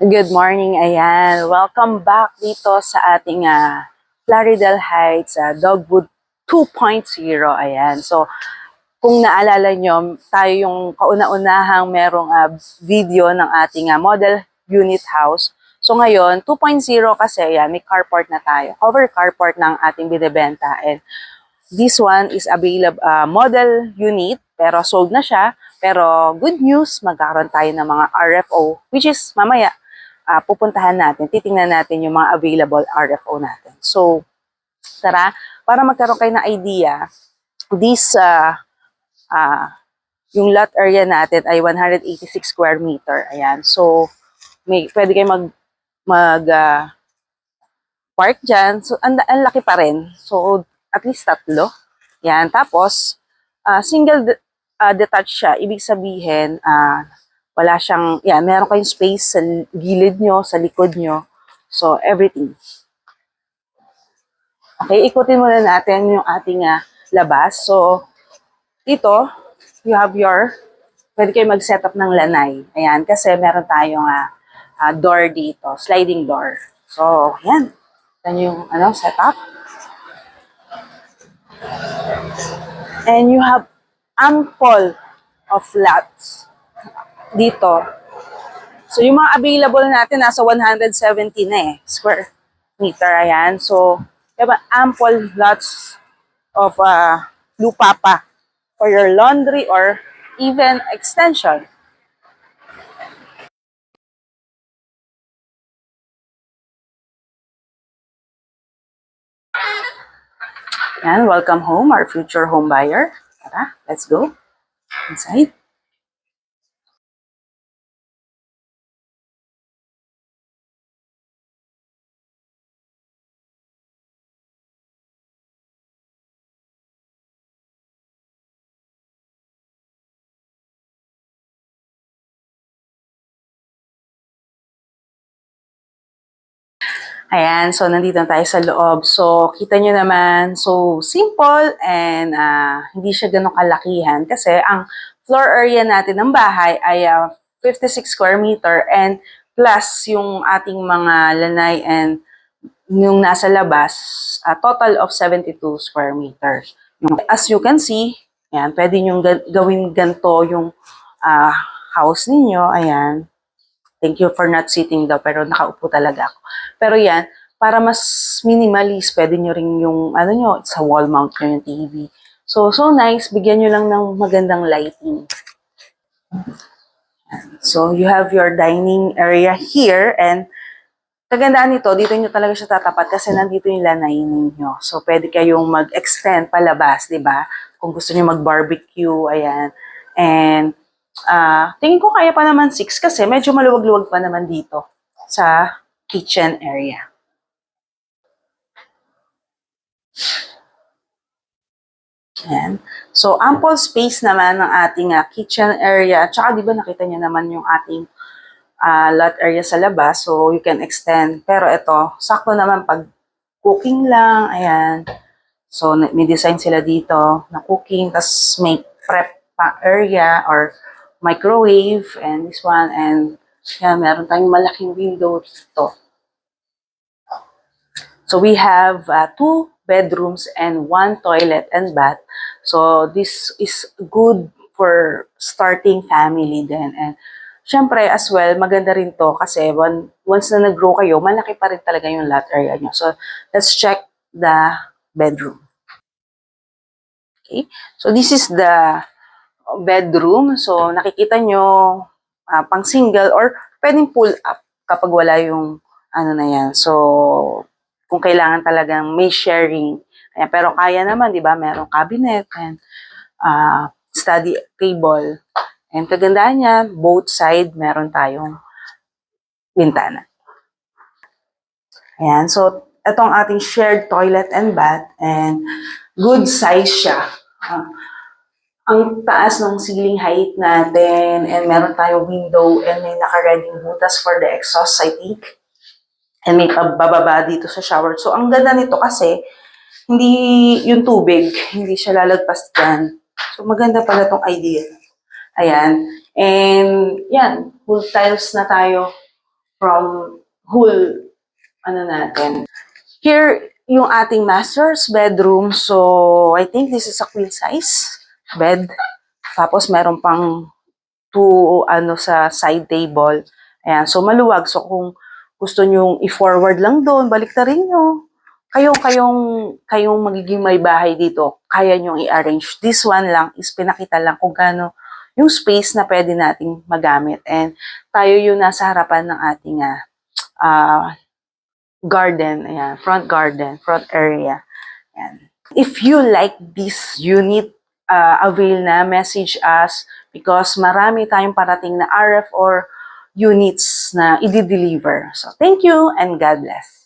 Good morning, ayan. Welcome back dito sa ating Plaridel Heights Dogwood 2.0, ayan. So, kung naalala nyo, tayo yung kauna-unahang merong video ng ating model unit house. So, ngayon, 2.0 kasi, ayan, may carport na tayo. Cover carport ng ating binibenta. And this one is available, model unit, pero sold na siya. Pero good news, magkakaroon tayo ng mga RFO, which is mamaya, pupuntahan natin, titingnan natin yung mga available RFO natin. So, tara, para magkaroon kayo ng idea, this, yung lot area natin ay 186 square meter. Ayan. So, pwede kayo park dyan. So, ang laki pa rin. So, at least 3. Yan. Tapos, single detached siya. Ibig sabihin, wala siyang, meron kayong space sa gilid nyo, sa likod nyo. So, everything. Okay, ikutin muna natin yung ating labas. So, dito, you have pwede kayo mag-set up ng lanay. Ayan, kasi meron tayong door dito, sliding door. So, yan. Yan yung setup. And you have ample of lots dito. So, yung mga available natin, nasa 170 na square meter. Ayan. So, diba, ample lots of lupa pa for your laundry or even extension. Ayan, welcome home, our future home buyer. Tara, let's go inside. Ayan, so nandito na tayo sa loob. So, kita nyo naman, so simple and hindi siya ganun kalakihan kasi ang floor area natin ng bahay ay 56 square meter and plus yung ating mga lanay and yung nasa labas, a total of 72 square meters. As you can see, ayan, pwede nyo gawin ganito yung house ninyo. Ayan. Thank you for not sitting daw, pero nakaupo talaga ako. Pero yan, para mas minimalist, pwede nyo rin yung, sa wall mount nyo yung TV. So nice. Bigyan nyo lang ng magandang lighting. So, you have your dining area here and kagandaan nito, dito nyo talaga siya tatapat kasi nandito yung lanay ninyo. So, pwede kayong mag-extend palabas, di ba? Kung gusto nyo mag-barbecue, ayan. And, tingin ko kaya pa naman 6 kasi medyo maluwag-luwag pa naman dito sa kitchen area. Ayan. So, ample space naman ng ating kitchen area. Tsaka, di ba, nakita nyo naman yung ating lot area sa labas. So, you can extend. Pero ito, sakto naman pag cooking lang. Ayan. So, may design sila dito na cooking. Tapos, may prep pa area or microwave. And this one. And, yan, meron tayong malaking window dito. So, we have 2 bedrooms and 1 toilet and bath. So, this is good for starting family din. And, syempre, as well, maganda rin to kasi once na nag-grow kayo, malaki pa rin talaga yung lot area nyo. So, let's check the bedroom. Okay. So, this is the bedroom. So, nakikita nyo, pang single or pwedeng pull up kapag wala yung na yan. So, kung kailangan talagang may sharing. Ayan, pero kaya naman, di ba? Merong cabinet and study table. And kagandaan niya, both side meron tayong bintana. Ayan, so itong ating shared toilet and bath and good size siya. Ang taas ng ceiling height natin and meron tayong window and may naka-ready butas for the exhaust, I think. And may pababa dito sa shower. So, ang ganda nito kasi, hindi yung tubig, hindi siya lalagpas dyan. So, maganda pala tong idea. Ayan. And, yan, full tiles na tayo from whole, ano natin. Here, yung ating master's bedroom. So, I think this is a queen size bed. Tapos, meron pang sa side table. Ayan, so maluwag. So, kung gusto nyong i-forward lang doon, baliktarin nyo. Kayong magiging may bahay dito, kaya nyong i-arrange. This one lang is pinakita lang kung gaano yung space na pwede nating magamit. And tayo yung nasa harapan ng ating garden, ayan, front area. Ayan. If you like this unit, avail na, message us because marami tayong parating na RF or units na i-deliver. So, thank you and God bless.